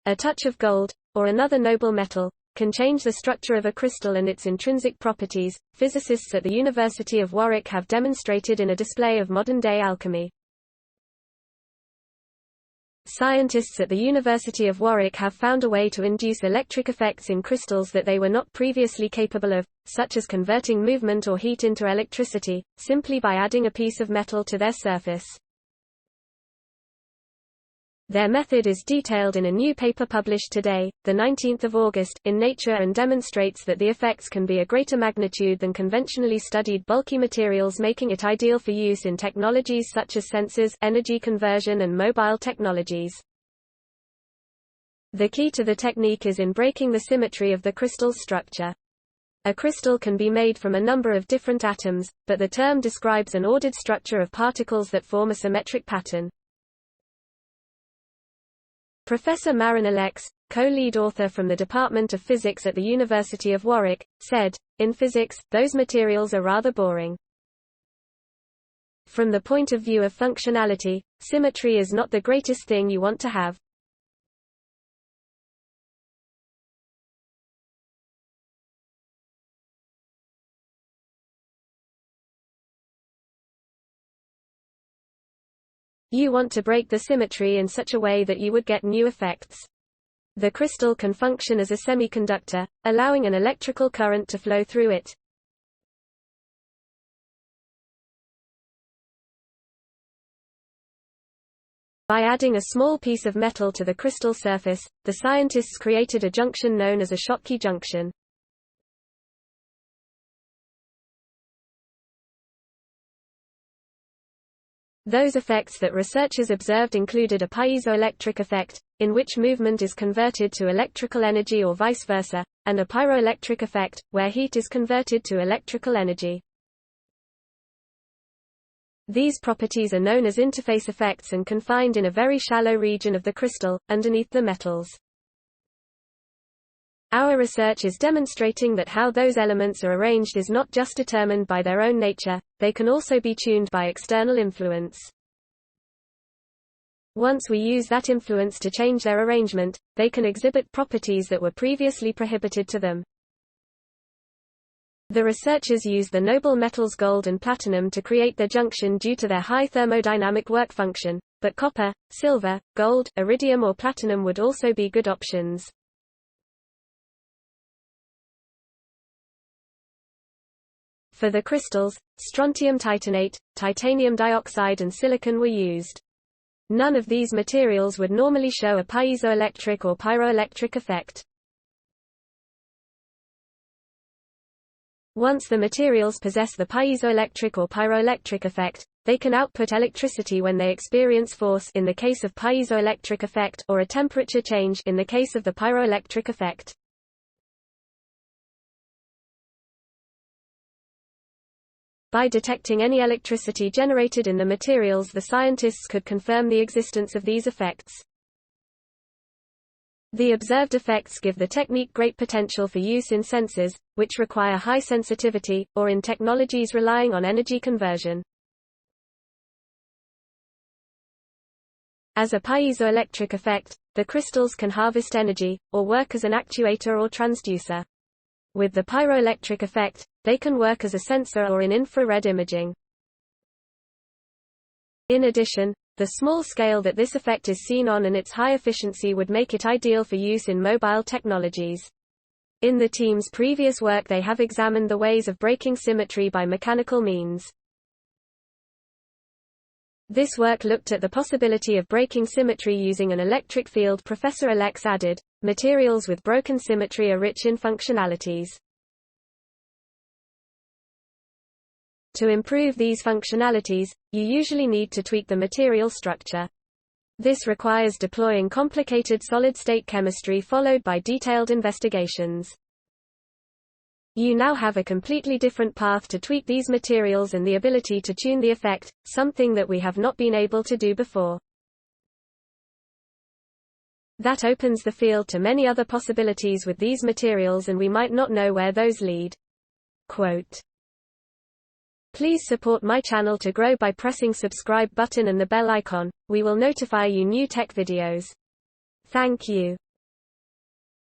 A touch of gold, or another noble metal, can change the structure of a crystal and its intrinsic properties. Physicists at the University of Warwick have demonstrated in a display of modern-day alchemy. Scientists at the University of Warwick have found a way to induce electric effects in crystals that they were not previously capable of, such as converting movement or heat into electricity, simply by adding a piece of metal to their surface. Their method is detailed in a new paper published today, the 19th of August, in Nature, and demonstrates that the effects can be a greater magnitude than conventionally studied bulky materials, making it ideal for use in technologies such as sensors, energy conversion, and mobile technologies. The key to the technique is in breaking the symmetry of the crystal's structure. A crystal can be made from a number of different atoms, but the term describes an ordered structure of particles that form a symmetric pattern. Professor Marin Alex, co-lead author from the Department of Physics at the University of Warwick, said, "In physics, those materials are rather boring. From the point of view of functionality, symmetry is not the greatest thing you want to have." You want to break the symmetry in such a way that you would get new effects. The crystal can function as a semiconductor, allowing an electrical current to flow through it. By adding a small piece of metal to the crystal surface, the scientists created a junction known as a Schottky junction. Those effects that researchers observed included a piezoelectric effect, in which movement is converted to electrical energy or vice versa, and a pyroelectric effect, where heat is converted to electrical energy. These properties are known as interface effects and confined in a very shallow region of the crystal, underneath the metals. Our research is demonstrating that how those elements are arranged is not just determined by their own nature, they can also be tuned by external influence. Once we use that influence to change their arrangement, they can exhibit properties that were previously prohibited to them. The researchers use the noble metals gold and platinum to create their junction due to their high thermodynamic work function, but copper, silver, gold, iridium or platinum would also be good options. For the crystals, strontium titanate, titanium dioxide and silicon were used. None of these materials would normally show a piezoelectric or pyroelectric effect. Once the materials possess the piezoelectric or pyroelectric effect, they can output electricity when they experience force in the case of piezoelectric effect or a temperature change in the case of the pyroelectric effect. By detecting any electricity generated in the materials, the scientists could confirm the existence of these effects. The observed effects give the technique great potential for use in sensors, which require high sensitivity, or in technologies relying on energy conversion. As a piezoelectric effect, the crystals can harvest energy, or work as an actuator or transducer. With the pyroelectric effect, they can work as a sensor or in infrared imaging. In addition, the small scale that this effect is seen on and its high efficiency would make it ideal for use in mobile technologies. In the team's previous work, they have examined the ways of breaking symmetry by mechanical means. This work looked at the possibility of breaking symmetry using an electric field. Professor Alex added, "Materials with broken symmetry are rich in functionalities. To improve these functionalities, you usually need to tweak the material structure. This requires deploying complicated solid-state chemistry followed by detailed investigations. You now have a completely different path to tweak these materials and the ability to tune the effect, something that we have not been able to do before. That opens the field to many other possibilities with these materials, and we might not know where those lead." Quote. Please support my channel to grow by pressing subscribe button and the bell icon. We will notify you new tech videos. Thank you.